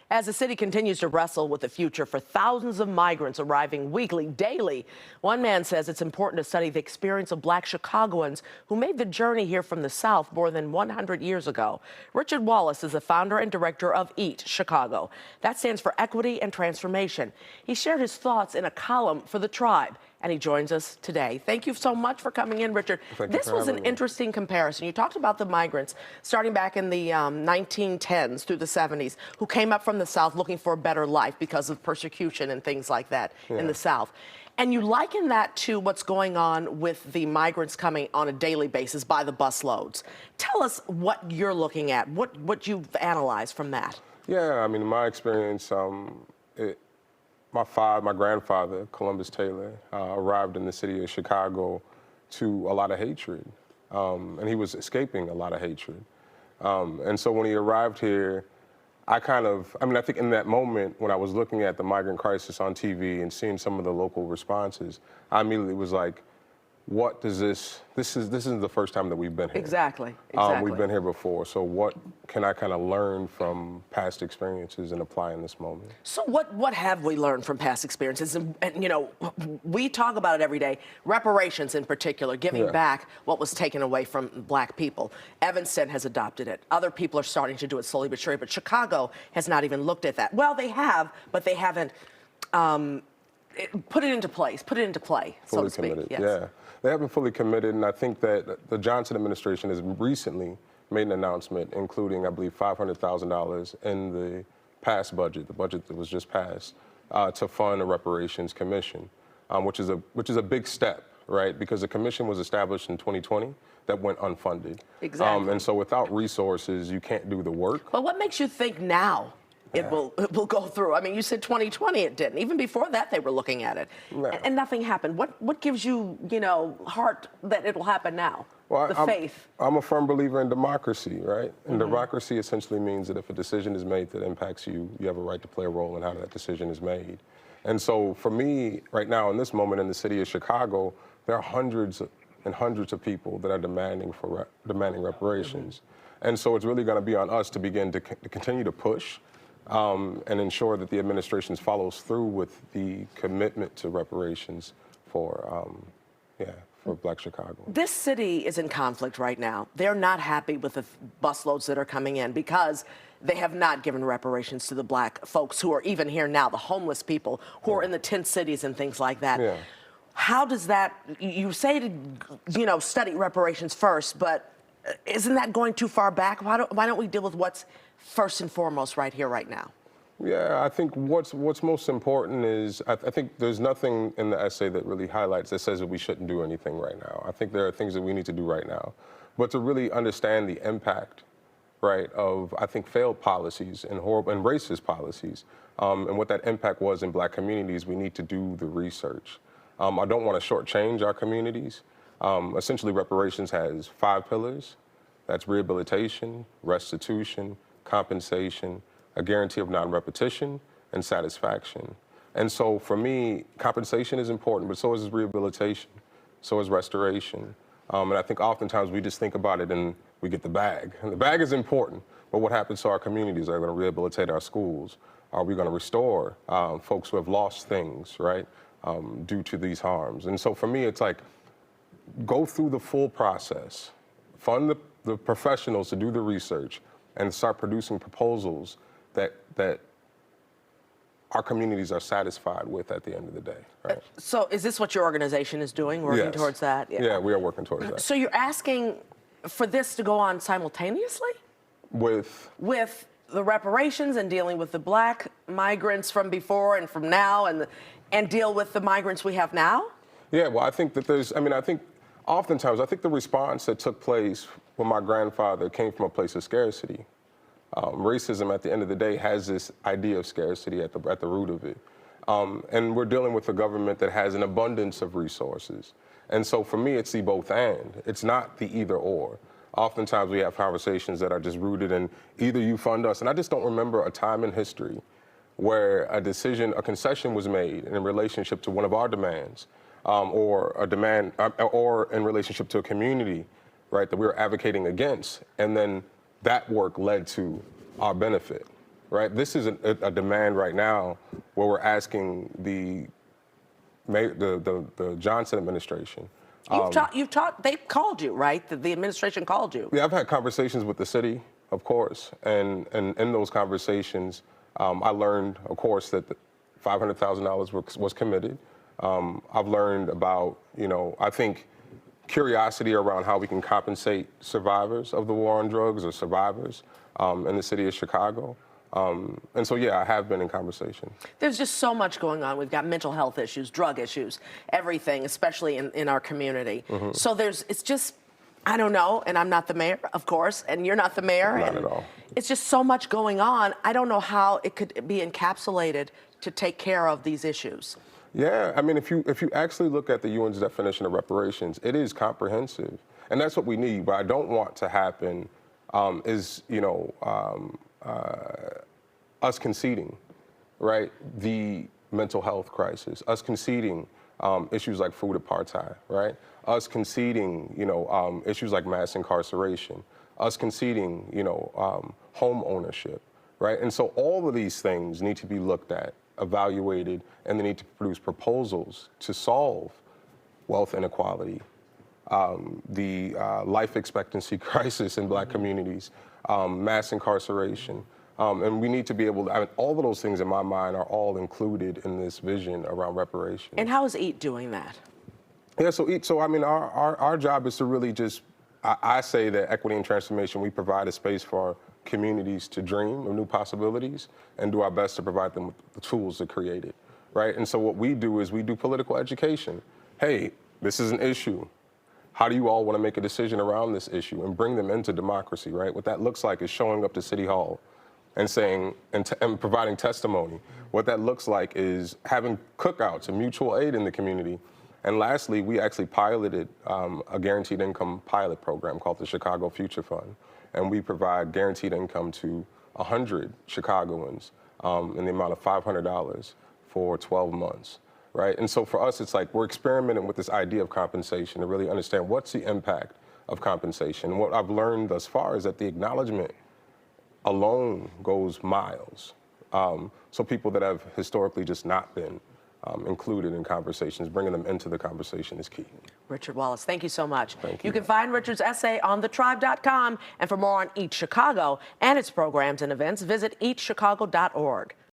As the city continues to wrestle with the future for thousands of migrants arriving weekly, daily, one man says it's important to study the experience of Black Chicagoans who made the journey here from the South more than 100 years ago. Richard Wallace is the founder and director of EAT Chicago. That stands for Equity and Transformation. He shared his thoughts in a column for The Tribe, and he joins us today. Thank you so much for coming in, Richard. This was an interesting comparison. You talked about the migrants starting back in the 1910s through the 70s who came up from the South looking for a better life because of persecution and things like that in the South. And you liken that to what's going on with the migrants coming on a daily basis by the busloads. Tell us what you're looking at, what you've analyzed from that. Yeah, I mean, in my experience, my grandfather, Columbus Taylor, arrived in the city of Chicago to a lot of hatred, and he was escaping a lot of hatred. And so when he arrived here, I think in that moment when I was looking at the migrant crisis on TV and seeing some of the local responses, I immediately was like, what does this isn't the first time that we've been here. Exactly. We've been here before, so what can I kind of learn from past experiences and apply in this moment? So what have we learned from past experiences? And you know, we talk about it every day, reparations in particular, giving back what was taken away from Black people. Evanston has adopted it. Other people are starting to do it slowly but surely, but Chicago has not even looked at that. Well, they have, but they haven't put it into place, so to speak. Committed. Yeah. They haven't fully committed, and I think that the Johnson administration has recently made an announcement, including, I believe, $500,000 in the past budget, the budget that was just passed, to fund a reparations commission, which is a big step, right? Because the commission was established in 2020 that went unfunded. Exactly. And so without resources, you can't do the work. But what makes you think now it will go through? I mean, you said 2020 it didn't. Even before that, they were looking at it, and nothing happened. What gives you, heart that it will happen now? Well, faith. I'm a firm believer in democracy, right? And democracy essentially means that if a decision is made that impacts you, you have a right to play a role in how that decision is made. And so for me, right now, in this moment in the city of Chicago, there are hundreds and hundreds of people that are demanding reparations. And so it's really going to be on us to begin to continue to push and ensure that the administration follows through with the commitment to reparations for Black Chicago. This city is in conflict right now. They're not happy with the busloads that are coming in because they have not given reparations to the Black folks who are even here now, the homeless people who are in the tent cities and things like that. Yeah. How does that, you say to, study reparations first, but isn't that going too far back? Why don't we deal with what's first and foremost right here, right now? Yeah, I think what's most important is, I think there's nothing in the essay that really highlights that says that we shouldn't do anything right now. I think there are things that we need to do right now. But to really understand the impact, right, of, I think, failed policies and horrible and racist policies, and what that impact was in Black communities, we need to do the research. I don't want to shortchange our communities. Essentially, reparations has 5 pillars. That's rehabilitation, restitution, compensation, a guarantee of non-repetition, and satisfaction. And so for me, compensation is important, but so is rehabilitation, so is restoration. And I think oftentimes we just think about it and we get the bag. And the bag is important, but what happens to our communities? Are we going to rehabilitate our schools? Are we going to restore folks who have lost things, right, due to these harms? And so for me, it's like, go through the full process, fund the professionals to do the research, and start producing proposals that our communities are satisfied with at the end of the day. Right? So is this what your organization is doing, working towards that? Yeah, we are working towards that. So you're asking for this to go on simultaneously? With the reparations and dealing with the Black migrants from before and from now and deal with the migrants we have now? Yeah, well, I think that oftentimes, I think the response that took place when my grandfather came from a place of scarcity. Racism, at the end of the day, has this idea of scarcity at the root of it. And we're dealing with a government that has an abundance of resources. And so for me, it's the both and. It's not the either or. Oftentimes we have conversations that are just rooted in either you fund us, and I just don't remember a time in history where a concession was made in relationship to one of our demands, or a demand, or in relationship to a community, right, that we were advocating against, and then that work led to our benefit. right? This is a demand right now where we're asking the Johnson administration. They called you, right? The administration called you. Yeah, I've had conversations with the city, of course, and in those conversations, I learned, of course, that $500,000 was committed. I've learned about, I think curiosity around how we can compensate survivors of the war on drugs or survivors in the city of Chicago. And so, yeah, I have been in conversation. There's just so much going on. We've got mental health issues, drug issues, everything, especially in our community. So it's just, I don't know, and I'm not the mayor, of course, and you're not the mayor. Not at all. It's just so much going on. I don't know how it could be encapsulated to take care of these issues. Yeah, I mean, if you actually look at the UN's definition of reparations, it is comprehensive, and that's what we need. What I don't want to happen is, us conceding, right? The mental health crisis, us conceding issues like food apartheid, right? Us conceding, issues like mass incarceration, us conceding, home ownership, right? And so all of these things need to be looked at, evaluated, and they need to produce proposals to solve wealth inequality, the life expectancy crisis in Black communities, mass incarceration. And we need to be able to, I mean, all of those things in my mind are all included in this vision around reparation. And how is EAT doing that? Yeah, so I mean, our job is to really just, I say that equity and transformation, we provide a space for communities to dream of new possibilities and do our best to provide them with the tools to create it, right? And so what we do is we do political education. Hey, this is an issue. How do you all want to make a decision around this issue and bring them into democracy, right? What that looks like is showing up to City Hall and saying, and providing testimony. What that looks like is having cookouts and mutual aid in the community. And lastly, we actually piloted a guaranteed income pilot program called the Chicago Future Fund. And we provide guaranteed income to 100 Chicagoans in the amount of $500 for 12 months, right? And so for us, it's like we're experimenting with this idea of compensation to really understand what's the impact of compensation. And what I've learned thus far is that the acknowledgement alone goes miles. So people that have historically just not been included in conversations, bringing them into the conversation is key. Richard Wallace, thank you so much. Thank you. You can find Richard's essay on thetribe.com. And for more on EAT Chicago and its programs and events, visit eatchicago.org.